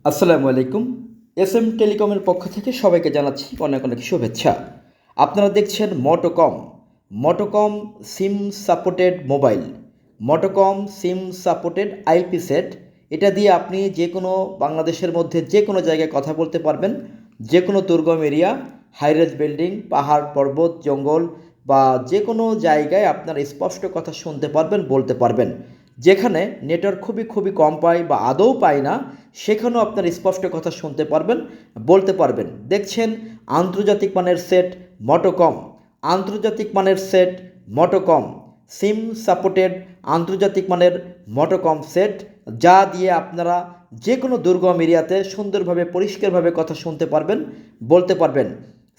আসসালামু আলাইকুম। এসএম টেলিকমের পক্ষ থেকে সবাইকে জানাচ্ছি অনেক অনেক শুভেচ্ছা। আপনারা দেখছেন মোটোকম। মোটোকম SIM supported mobile, মোটোকম SIM supported IP set. এটা দিয়ে আপনি যে কোনো বাংলাদেশের মধ্যে যে কোনো জায়গায় কথা বলতে পারবেন। যে কোনো দুর্গম এরিয়া, হাইরেজ বিল্ডিং, পাহাড় পর্বত জঙ্গল বা যে কোনো জায়গায় আপনার স্পষ্ট কথা শুনতে পারবেন, বলতে পারবেন। যেখানে নেটওয়ার্ক খুবই কম পায় বা আদৌ পায় না, সেখানেও আপনার স্পষ্ট কথা শুনতে পারবেন, বলতে পারবেন। দেখছেন আন্তর্জাতিক মানের সেট মোটোকম, আন্তর্জাতিক মানের সেট মোটোকম, সিম সাপোর্টেড আন্তর্জাতিক মানের মোটোকম সেট, যা দিয়ে আপনারা যে কোনো দুর্গম এরিয়াতে সুন্দরভাবে পরিষ্কারভাবে কথা শুনতে পারবেন, বলতে পারবেন।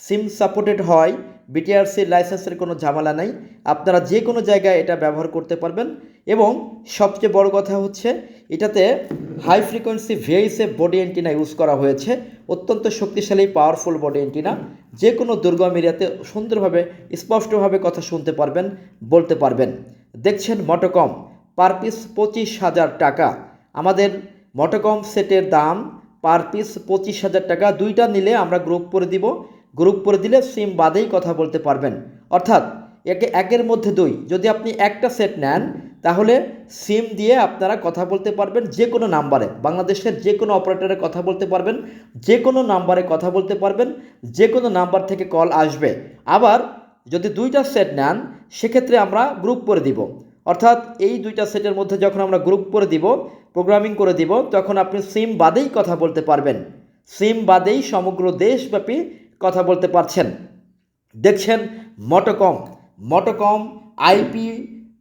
সিম সাপোর্টেড হয়, বিটিআরসি লাইসেন্সের কোনো ঝামেলা নাই। আপনারা যে কোনো জায়গায় এটা ব্যবহার করতে পারবেন। এবং সবচেয়ে বড় কথা হচ্ছে এটাতে high frequency VHF body antenna use করা হয়েছে। অত্যন্ত শক্তিশালী পাওয়ারফুল বডি অ্যান্টিনা। যে কোনো দুর্গম এরিয়াতে সুন্দরভাবে স্পষ্টভাবে কথা শুনতে পারবেন, বলতে পারবেন। দেখছেন মোটোকম, পার পিস 25,000 টাকা। আমাদের মোটোকম সেটের দাম পার পিস 25,000 টাকা। দুইটা নিলে আমরা গ্রুপ করে দিব। গ্রুপ করে দিলে সিম বাদেই কথা বলতে পারবেন। অর্থাৎ একের মধ্যে দুই। যদি আপনি একটা সেট নেন তাহলে সিম দিয়ে আপনারা কথা বলতে পারবেন যে কোনো নাম্বারে, বাংলাদেশের যে কোনো অপারেটরে কথা বলতে পারবেন, যে কোনো নাম্বারে কথা বলতে পারবেন, যে কোনো নাম্বার থেকে কল আসবে। আবার যদি দুইটা সেট নেন সেক্ষেত্রে আমরা গ্রুপ করে দিব। অর্থাৎ এই দুইটা সেটের মধ্যে যখন আমরা গ্রুপ করে দিব, প্রোগ্রামিং করে দিব, তখন আপনি সিম বাদেই কথা বলতে পারবেন। সিম বাদেই সমগ্র দেশব্যাপী কথা বলতে পারছেন। দেখছেন মোটোকম, মোটোকম IP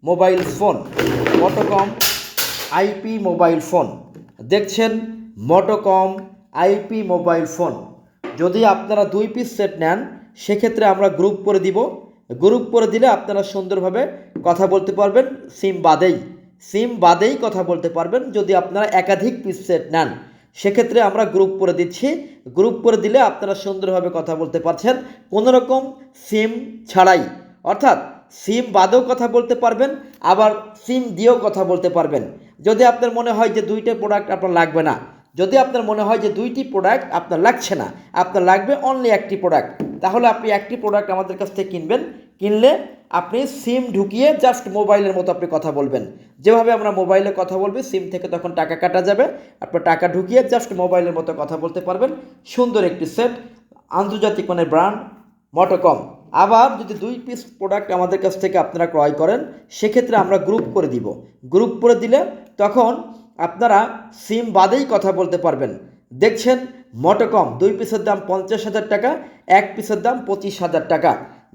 mobile phone, মোটোকম IP mobile phone. দেখছেন মোটোকম আইপি মোবাইল ফোন। যদি আপনারা 2 পিস সেট নেন সেক্ষেত্রে আমরা গ্রুপ করে দিব। গ্রুপ করে দিলে আপনারা সুন্দরভাবে কথা বলতে পারবেন সিম বাদেই। সিম বাদেই কথা বলতে পারবেন। যদি আপনারা একাধিক পিস সেট নেন সেক্ষেত্রে আমরা গ্রুপ করে দিচ্ছি। গ্রুপ করে দিলে আপনারা সুন্দরভাবে কথা বলতে পারছেন কোনো রকম সিম ছাড়াই। অর্থাৎ সিম বাদেও কথা বলতে পারবেন, আবার সিম দিয়েও কথা বলতে পারবেন। যদি আপনার মনে হয় যে দুইটা প্রোডাক্ট আপনার লাগবে না, যদি আপনার মনে হয় যে দুইটি প্রোডাক্ট আপনার লাগছে না, আপনার লাগবে অনলি একটি প্রোডাক্ট, তাহলে আপনি একটি প্রোডাক্ট আমাদের কাছ থেকে কিনবেন। কিনলে আপনি সিম ঢুকিয়ে জাস্ট মোবাইলের মতো আপনি কথা বলবেন। যেভাবে আমরা মোবাইলে কথা বলবি, সিম থেকে তখন টাকা কাটা যাবে, আপনার টাকা ঢুকিয়ে জাস্ট মোবাইলের মতো কথা বলতে পারবেন। সুন্দর একটি সেট, আন্তর্জাতিক মানের ব্র্যান্ড মোটোকম। আবার যদি 2 পিস প্রোডাক্ট আমাদের কাছ থেকে আপনারা ক্রয় করেন সেক্ষেত্রে আমরা গ্রুপ করে দিব। গ্রুপ করে দিলে তখন আপনারা সিম বাদেই কথা বলতে পারবেন। দেখছেন মোটোকম, 2 পিসের দাম 50,000 টাকা, 1 পিসের দাম 25,000 টাকা।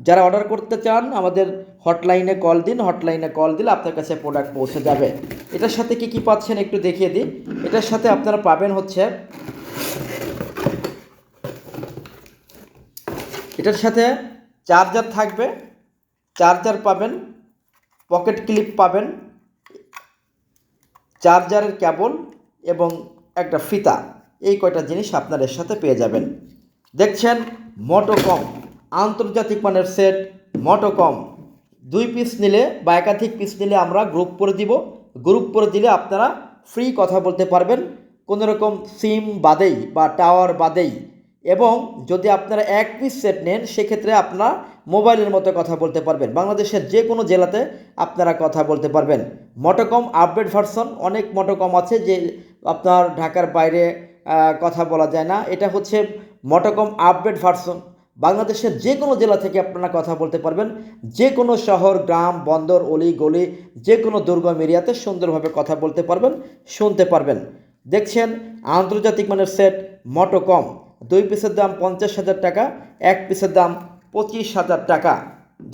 যারা অর্ডার করতে চান আমাদের হটলাইনে কল দিন। হটলাইনে কল দিলে আপনার কাছে প্রোডাক্ট পৌঁছে যাবে। এটার সাথে কি পাচ্ছেন একটু দেখিয়ে দিই। এটার সাথে আপনারা পাবেন হচ্ছে, এটার সাথে চার্জার থাকবে, চার্জার পাবেন, পকেট ক্লিপ পাবেন, চার্জারের কেবল এবং একটা ফিতা। এই কয়টা জিনিস আপনার এর সাথে পেয়ে যাবেন। দেখছেন মোটোকম আন্তর্জাতিক মানের সেট মোটোকম। 2 পিস নিলে বা একাধিক পিস নিলে আমরা গ্রুপ করে দিব। গ্রুপ করে দিলে আপনারা ফ্রি কথা বলতে পারবেন কোনো রকম সিম বাদেই বা টাওয়ার বাদেই। এবং যদি আপনারা 1 পিস সেট নেন সেক্ষেত্রে আপনারা মোবাইলের মতো কথা বলতে পারবেন। বাংলাদেশের যে কোনো জেলাতে আপনারা কথা বলতে পারবেন। মোটোকম আপডেট ভার্সন, অনেক মোটোকম আছে যে আপনার ঢাকার বাইরে কথা বলা যায় না। এটা হচ্ছে মোটোকম আপডেট ভার্সন। বাংলাদেশের যে কোনো জেলা থেকে আপনারা কথা বলতে পারবেন। যে কোনো শহর, গ্রাম, বন্দর, অলি গলি, যে কোনো দুর্গম এরিয়াতে সুন্দরভাবে কথা বলতে পারবেন, শুনতে পারবেন। দেখছেন আন্তর্জাতিক মানের সেট মোটোকম। 2 পিসের দাম 50,000 টাকা, 1 পিসের দাম 25,000 টাকা।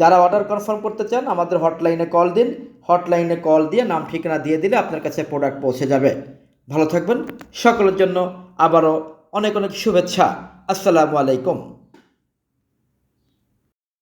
যারা অর্ডার কনফার্ম করতে চান আমাদের হটলাইনে কল দিন। হটলাইনে কল দিয়ে নাম ঠিকানা দিয়ে দিলে আপনার কাছে প্রোডাক্ট পৌঁছে যাবে। ভালো থাকবেন। সকলের জন্য আবারও অনেক অনেক শুভেচ্ছা। আসসালামু আলাইকুম।